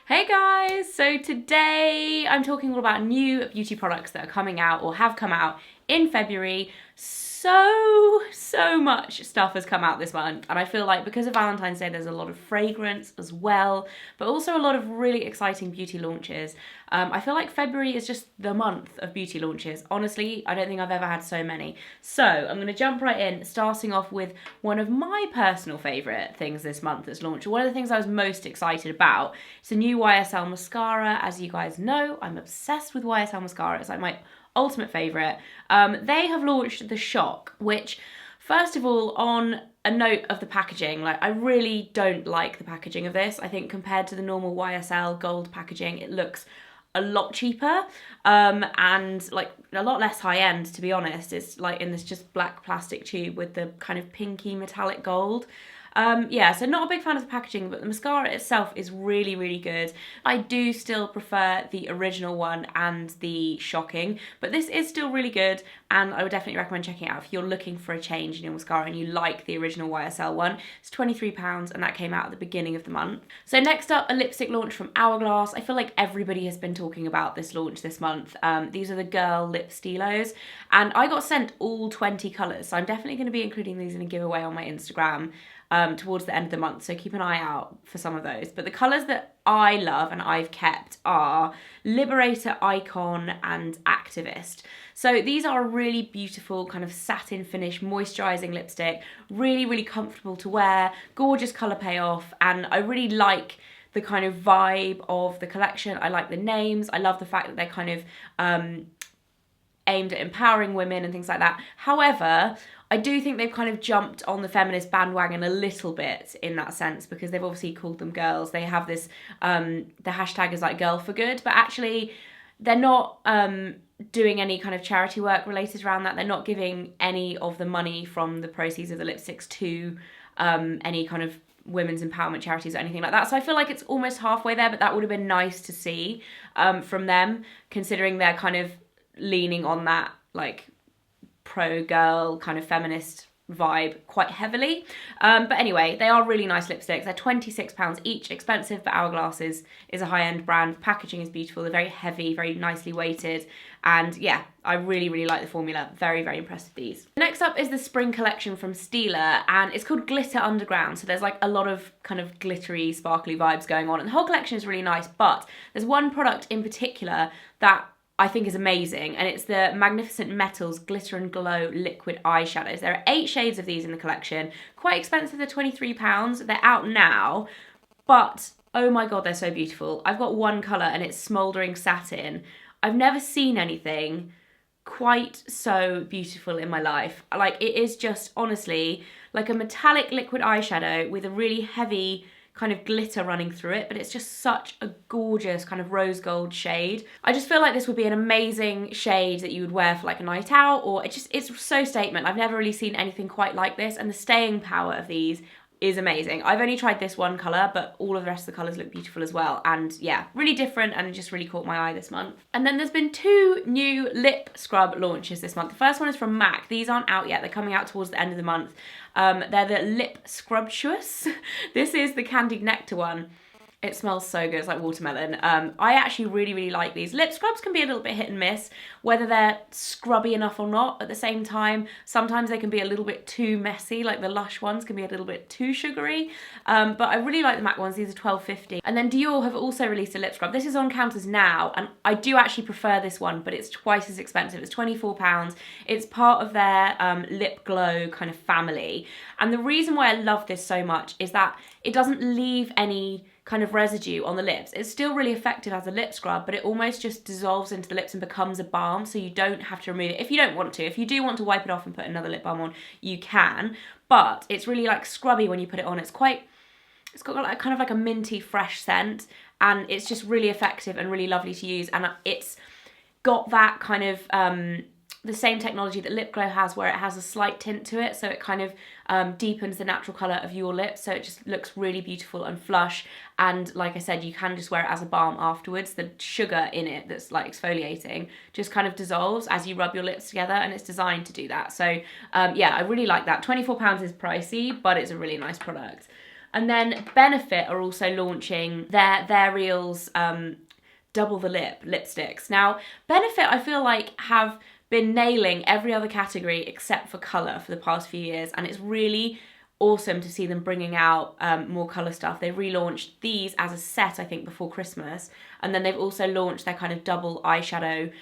Hey guys! So today I'm talking all about new beauty products that are coming out or have come out in February. So much stuff has come out this month, and I feel like because of Valentine's Day there's a lot of fragrance as well, but also a lot of really exciting beauty launches. I feel like February is just the month of beauty launches. Honestly, I don't think I've ever had so many. So I'm going to jump right in, starting off with one of my personal favourite things this month that's launched. One of the things I was most excited about. It's a new YSL mascara. As you guys know, I'm obsessed with YSL mascara. It's like my ultimate favourite. They have launched The Shock, which, first of all, on a note of the packaging, like, I really don't like the packaging of this. I think compared to the normal YSL gold packaging, it looks a lot cheaper and like a lot less high end, to be honest. It's like in this just black plastic tube with the kind of pinky metallic gold. Yeah, so not a big fan of the packaging, but the mascara itself is really good. I do still prefer the original one and the Shocking, but this is still really good, and I would definitely recommend checking it out if you're looking for a change in your mascara and you like the original YSL one. It's £23 and that came out at the beginning of the month. So next up, a lipstick launch from Hourglass. I feel like everybody has been talking about this launch this month. These are the girl lip stylos, and I got sent all 20 colours, so I'm definitely going to be including these in a giveaway on my Instagram towards the end of the month, so keep an eye out for some of those. But the colours that I love and I've kept are Liberator, Icon and Activist. So these are a really beautiful kind of satin finish moisturising lipstick, really comfortable to wear, gorgeous colour payoff, and I really like the kind of vibe of the collection. I like the names. I love the fact that they're kind of aimed at empowering women and things like that. However, I do think they've kind of jumped on the feminist bandwagon a little bit in that sense, because they've obviously called them girls. They have this, the hashtag is like girl for good, but actually they're not doing any kind of charity work related around that. They're not giving any of the money from the proceeds of the lipsticks to any kind of women's empowerment charities or anything like that. So I feel like it's almost halfway there, but that would have been nice to see from them, considering they're kind of leaning on that like pro-girl kind of feminist vibe quite heavily. But anyway, they are really nice lipsticks. They're £26 each, expensive, but Hourglass is a high-end brand. The packaging is beautiful. They're very heavy, very nicely weighted. And yeah, I really like the formula. Very impressed with these. Next up is the spring collection from Stylo, and it's called Glitter Underground. So there's like a lot of kind of glittery, sparkly vibes going on. And the whole collection is really nice, but there's one product in particular that I think is amazing, and it's the Magnificent Metals Glitter and Glow Liquid Eyeshadows. There are 8 shades of these in the collection. Quite expensive, they're £23. They're out now, but oh my god, they're so beautiful. I've got one colour and it's Smouldering Satin. I've never seen anything quite so beautiful in my life. Like, it is just honestly like a metallic liquid eyeshadow with a really heavy kind of glitter running through it, but it's just such a gorgeous kind of rose gold shade. I just feel like this would be an amazing shade that you would wear for like a night out, or it's so statement. I've never really seen anything quite like this, and the staying power of these is amazing. I've only tried this one colour, but all of the rest of the colours look beautiful as well. And yeah, really different, and it just really caught my eye this month. And then there's been 2 new lip scrub launches this month. The first one is from MAC. These aren't out yet. They're coming out towards the end of the month. They're the Lip Scrubtious. This is the Candied Nectar one. It smells so good. It's like watermelon. I actually really like these. Lip scrubs can be a little bit hit and miss, whether they're scrubby enough or not. At the same time, sometimes they can be a little bit too messy, like the Lush ones can be a little bit too sugary. But I really like the MAC ones. These are £12.50. And then Dior have also released a lip scrub. This is on counters now, and I do actually prefer this one, but it's twice as expensive. It's £24. It's part of their lip glow kind of family. And the reason why I love this so much is that it doesn't leave any kind of residue on the lips. It's still really effective as a lip scrub, but it almost just dissolves into the lips and becomes a balm, so you don't have to remove it if you don't want to. If you do want to wipe it off and put another lip balm on, you can, but it's really like scrubby when you put it on. It's got like kind of like a minty fresh scent, and it's just really effective and really lovely to use, and it's got that kind of the same technology that lip glow has, where it has a slight tint to it, so it kind of deepens the natural colour of your lips, so it just looks really beautiful and flush. And like I said, you can just wear it as a balm afterwards. The sugar in it that's like exfoliating just kind of dissolves as you rub your lips together, and it's designed to do that. So yeah, I really like that. £24 is pricey, but it's a really nice product. And then Benefit are also launching their Reals Double the Lip lipsticks. Now, Benefit, I feel like, have been nailing every other category except for colour for the past few years, and it's really awesome to see them bringing out more colour stuff. They relaunched these as a set, I think, before Christmas, and then they've also launched their kind of double eyeshadow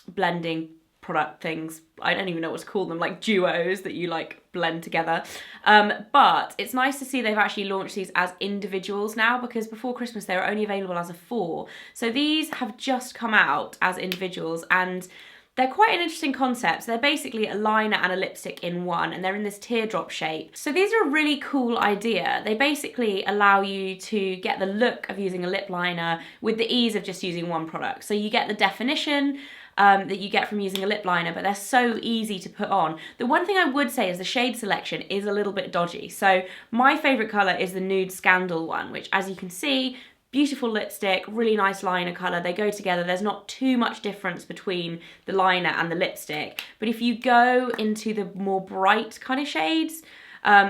blending product things. I don't even know what to call them, like duos that you like blend together. But it's nice to see they've actually launched these as individuals now, because before Christmas they were only available as a 4. So these have just come out as individuals, and they're quite an interesting concept. They're basically a liner and a lipstick in one, and they're in this teardrop shape. So these are a really cool idea. They basically allow you to get the look of using a lip liner with the ease of just using one product. So you get the definition that you get from using a lip liner, but they're so easy to put on. The one thing I would say is the shade selection is a little bit dodgy. So my favourite colour is the Nude Scandal one, which, as you can see, beautiful lipstick, really nice liner colour. They go together. There's not too much difference between the liner and the lipstick. But if you go into the more bright kind of shades,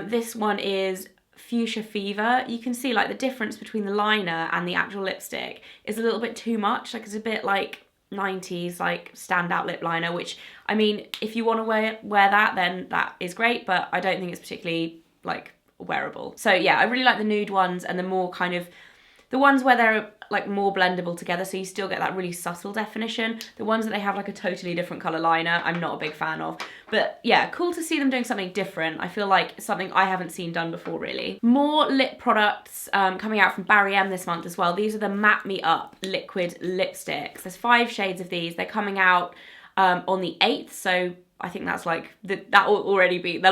this one is Fuchsia Fever. You can see like the difference between the liner and the actual lipstick is a little bit too much. Like, it's a bit like 90s like standout lip liner, which, I mean, if you want to wear that, then that is great, but I don't think it's particularly like wearable. So yeah, I really like the nude ones, and the more kind of the ones where they're like more blendable together, so you still get that really subtle definition. The ones that they have like a totally different colour liner, I'm not a big fan of. But yeah, cool to see them doing something different. I feel like something I haven't seen done before, really. More lip products coming out from Barry M this month as well. These are the Matte Me Up liquid lipsticks. There's 5 shades of these. They're coming out on the 8th, so I think that's like, they'll already be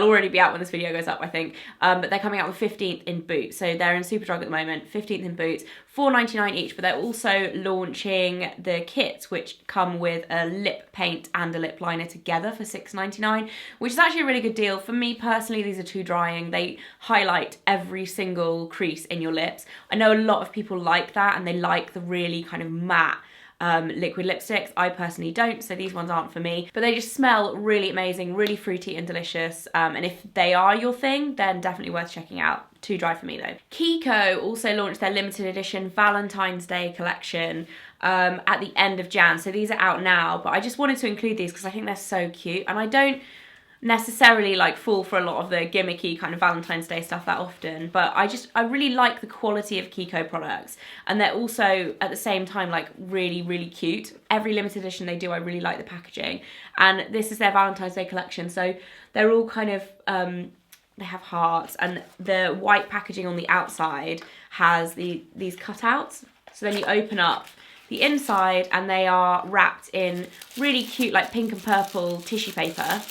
out when this video goes up, I think. But they're coming out on the 15th in Boots. So they're in Superdrug at the moment, 15th in Boots, $4.99 each. But they're also launching the kits, which come with a lip paint and a lip liner together for $6.99, which is actually a really good deal. For me personally, these are too drying. They highlight every single crease in your lips. I know a lot of people like that, and they like the really kind of matte liquid lipsticks. I personally don't, so these ones aren't for me, but they just smell really amazing, really fruity and delicious, and if they are your thing, then definitely worth checking out. Too dry for me though. KIKO also launched their limited edition Valentine's Day collection at the end of Jan, so these are out now, but I just wanted to include these because I think they're so cute, and I don't necessarily like fall for a lot of the gimmicky kind of Valentine's Day stuff that often, but I really like the quality of KIKO products, and they're also at the same time like really, really cute. Every limited edition they do, I really like the packaging, and this is their Valentine's Day collection, so they're all kind of they have hearts, and the white packaging on the outside has these cutouts, so then you open up the inside and they are wrapped in really cute like pink and purple tissue paper.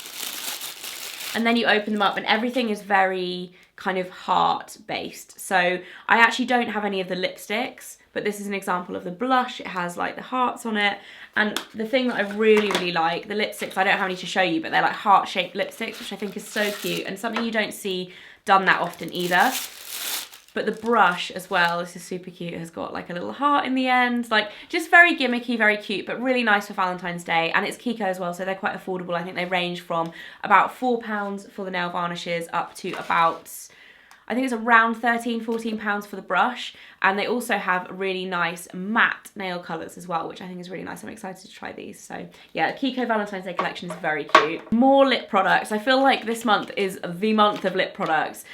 And then you open them up and everything is very kind of heart based. So I actually don't have any of the lipsticks, but this is an example of the blush. It has like the hearts on it. And the thing that I really, really like, the lipsticks, I don't have any to show you, but they're like heart-shaped lipsticks, which I think is so cute and something you don't see done that often either. But the brush as well, this is super cute, it has got like a little heart in the end, like just very gimmicky, very cute, but really nice for Valentine's Day. And it's KIKO as well, so they're quite affordable. I think they range from about £4 for the nail varnishes up to about, I think it's around £13–14 for the brush. And they also have really nice matte nail colours as well, which I think is really nice. I'm excited to try these. So yeah, the KIKO Valentine's Day collection is very cute. More lip products. I feel like this month is the month of lip products.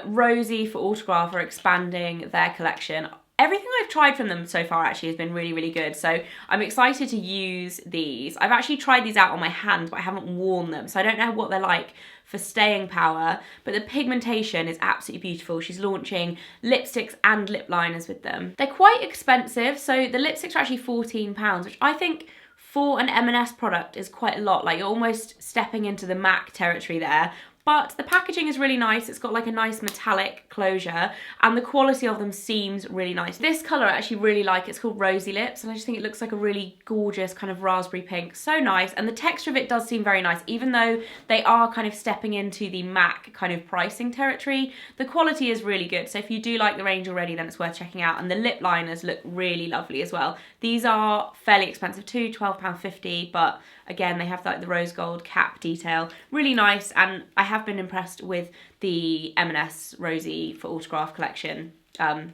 Rosie for Autograph are expanding their collection. Everything I've tried from them so far actually has been really, really good. So I'm excited to use these. I've actually tried these out on my hand, but I haven't worn them. So I don't know what they're like for staying power, but the pigmentation is absolutely beautiful. She's launching lipsticks and lip liners with them. They're quite expensive. So the lipsticks are actually £14, which I think for an M&S product is quite a lot. Like you're almost stepping into the MAC territory there. But the packaging is really nice. It's got like a nice metallic closure and the quality of them seems really nice. This colour I actually really like. It's called Rosy Lips and I just think it looks like a really gorgeous kind of raspberry pink. So nice, and the texture of it does seem very nice. Even though they are kind of stepping into the MAC kind of pricing territory, the quality is really good. So if you do like the range already, then it's worth checking out. And the lip liners look really lovely as well. These are fairly expensive too, £12.50, but again, they have like the rose gold cap detail. Really nice, and I have been impressed with the M&S Rosie for Autograph collection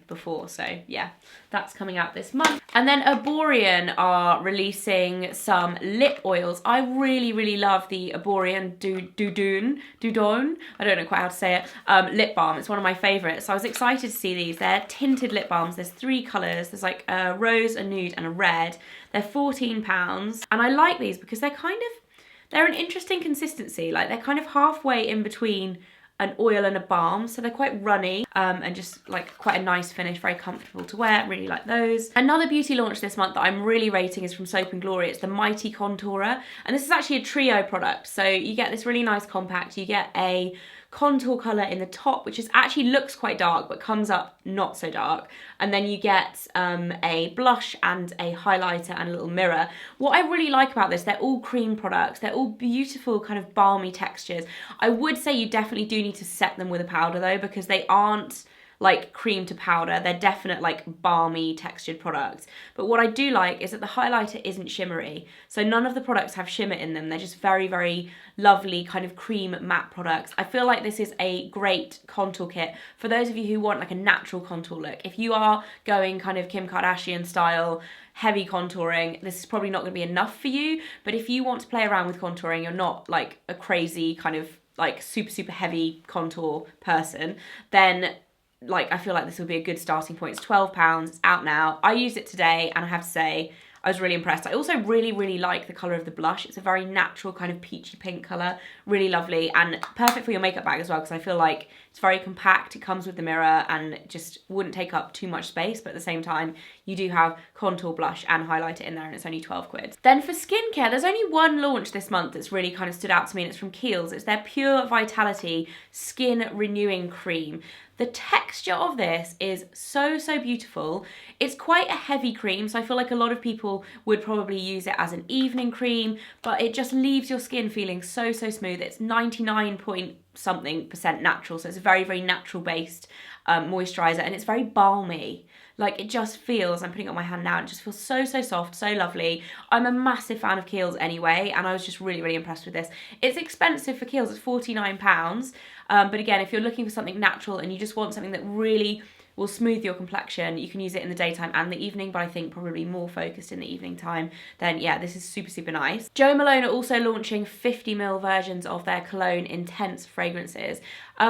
before, so yeah, that's coming out this month. And then Erborian are releasing some lip oils. I really love the Erborian Dudon, I don't know quite how to say it, lip balm. It's one of my favourites, so I was excited to see these. They're tinted lip balms. There's 3 colours. There's like a rose, a nude and a red. They're £14, and I like these because they're an interesting consistency. Like, they're kind of halfway in between an oil and a balm, so they're quite runny and just like quite a nice finish, very comfortable to wear. Really like those. Another beauty launch this month that I'm really rating is from Soap & Glory. It's the Mighty Contourer, and this is actually a trio product. So you get this really nice compact, you get a contour colour in the top, which is actually looks quite dark but comes up not so dark, and then you get a blush and a highlighter and a little mirror. What I really like about this, they're all cream products, they're all beautiful kind of balmy textures. I would say you definitely do need to set them with a powder though, because they aren't like cream to powder, they're definite like balmy textured products. But what I do like is that the highlighter isn't shimmery, so none of the products have shimmer in them. They're just very lovely kind of cream matte products. I feel like this is a great contour kit for those of you who want like a natural contour look. If you are going kind of Kim Kardashian style heavy contouring, this is probably not going to be enough for you. But if you want to play around with contouring, you're not like a crazy kind of like super heavy contour person, then like I feel like this would be a good starting point. It's £12, it's out now. I used it today and I have to say I was really impressed. I also really like the colour of the blush. It's a very natural kind of peachy pink colour, really lovely and perfect for your makeup bag as well, because I feel like it's very compact, it comes with the mirror and just wouldn't take up too much space, but at the same time you do have contour, blush and highlighter in there, and it's only 12 quid. Then for skincare, there's only one launch this month that's really kind of stood out to me, and it's from Kiehls. It's their Pure Vitality Skin Renewing Cream. The texture of this is so beautiful. It's quite a heavy cream, so I feel like a lot of people would probably use it as an evening cream, but it just leaves your skin feeling so smooth. It's 99 point something% natural, so it's a very natural based moisturizer, and it's very balmy. Like, it just feels, I'm putting it on my hand now, it just feels so soft, so lovely. I'm a massive fan of Kiehls anyway, and I was just really impressed with this. It's expensive for Kiehls, it's £49. But again, if you're looking for something natural and you just want something that really will smooth your complexion, you can use it in the daytime and the evening, but I think probably more focused in the evening time, then yeah, this is super nice. Jo Malone are also launching 50ml versions of their Cologne Intense fragrances.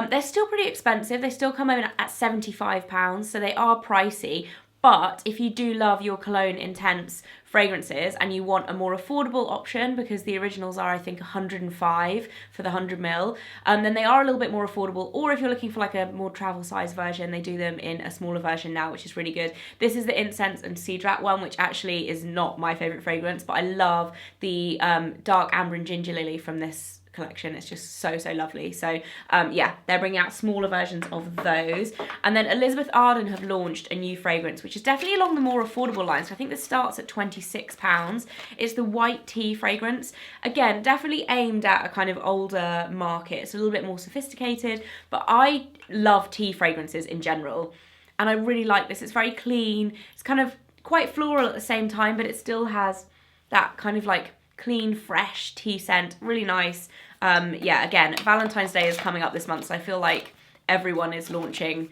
They're still pretty expensive. They still come in at £75, so they are pricey. But if you do love your Cologne Intense fragrances and you want a more affordable option, because the originals are I think 105 for the 100ml, then they are a little bit more affordable. Or if you're looking for like a more travel size version, they do them in a smaller version now, which is really good. This is the Incense and Cedrat one, which actually is not my favourite fragrance, but I love the Dark Amber and Ginger Lily from this collection. It's just so lovely. So yeah, they're bringing out smaller versions of those. And then Elizabeth Arden have launched a new fragrance, which is definitely along the more affordable line. So I think this starts at £26. It's the White Tea fragrance. Again, definitely aimed at a kind of older market. It's a little bit more sophisticated, but I love tea fragrances in general, and I really like this. It's very clean. It's kind of quite floral at the same time, but it still has that kind of like clean, fresh tea scent. Really nice. Yeah, again, Valentine's Day is coming up this month, so I feel like everyone is launching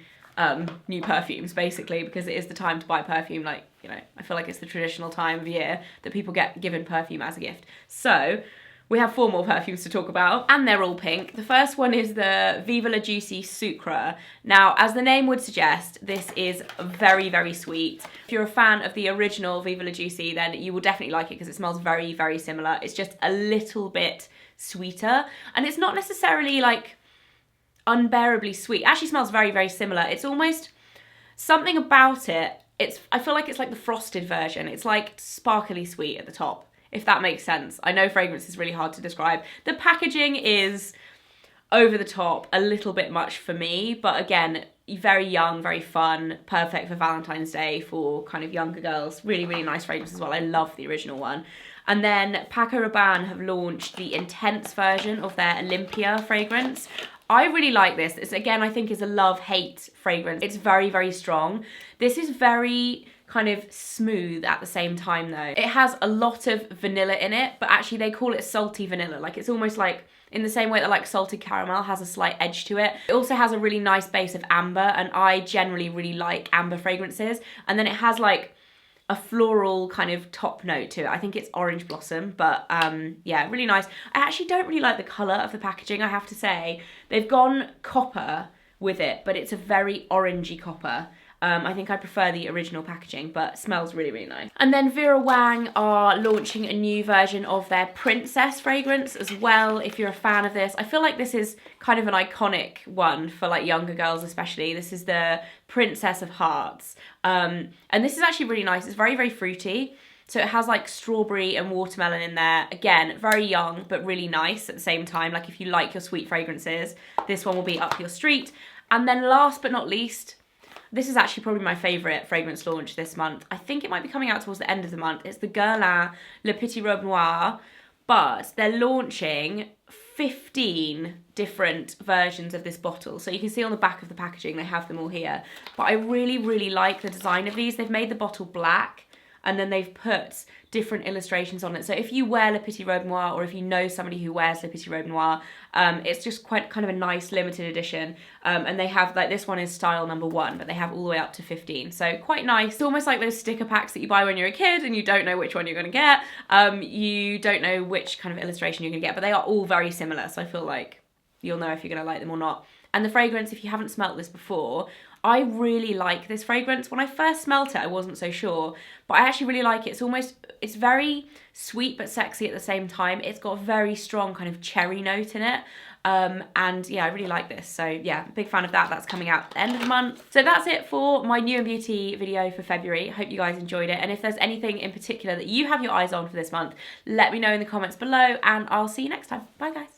new perfumes basically, because it is the time to buy perfume. Like, you know, I feel like it's the traditional time of year that people get given perfume as a gift. So we have 4 more perfumes to talk about, and they're all pink. The first one is the Viva La Juicy Sucre. Now, as the name would suggest, this is very sweet. If you're a fan of the original Viva La Juicy, then you will definitely like it because it smells very similar. It's just a little bit sweeter, and it's not necessarily like unbearably sweet. It actually smells very similar. It's almost something about it. I feel like it's like the frosted version. It's like sparkly sweet at the top, if that makes sense. I know fragrance is really hard to describe. The packaging is over the top, a little bit much for me, but again, very young, very fun, perfect for Valentine's Day for kind of younger girls. Really nice fragrance as well. I love the original one. And then Paco Rabanne have launched the Intense version of their Olympia fragrance. I really like this. This, again, I think is a love-hate fragrance. It's very, very strong. This is very kind of smooth at the same time though. It has a lot of vanilla in it, but actually they call it salty vanilla. Like it's almost like in the same way that like salted caramel has a slight edge to it. It also has a really nice base of amber, and I generally really like amber fragrances. And then it has like a floral kind of top note to it. I think it's orange blossom, but yeah, really nice. I actually don't really like the colour of the packaging, I have to say. They've gone copper with it, but it's a very orangey copper. I think I prefer the original packaging, but smells really, really nice. And then Vera Wang are launching a new version of their Princess fragrance as well, if you're a fan of this. I feel like this is kind of an iconic one for like younger girls especially. This is the Princess of Hearts. And this is actually really nice. It's very, very fruity. So it has like strawberry and watermelon in there. Again, very young, but really nice at the same time. Like if you like your sweet fragrances, this one will be up your street. And then last but not least, this is actually probably my favourite fragrance launch this month. I think it might be coming out towards the end of the month. It's the Guerlain Le Petit Robe Noire, but they're launching 15 different versions of this bottle. So you can see on the back of the packaging, they have them all here. But I really, really like the design of these. They've made the bottle black, and then they've put different illustrations on it. So if you wear Le Petit Robe Noire, or if you know somebody who wears Le Petit Robe Noire, it's just quite kind of a nice limited edition. And they have, like, this one is style number 1, but they have all the way up to 15. So quite nice. It's almost like those sticker packs that you buy when you're a kid and you don't know which one you're gonna get. You don't know which kind of illustration you're gonna get, but they are all very similar. So I feel like you'll know if you're gonna like them or not. And the fragrance, if you haven't smelt this before, I really like this fragrance. When I first smelt it, I wasn't so sure, but I actually really like it. It's very sweet but sexy at the same time. It's got a very strong kind of cherry note in it. And yeah, I really like this. So yeah, big fan of that. That's coming out at the end of the month. So that's it for my New and Beauty video for February. Hope you guys enjoyed it. And if there's anything in particular that you have your eyes on for this month, let me know in the comments below, and I'll see you next time. Bye guys.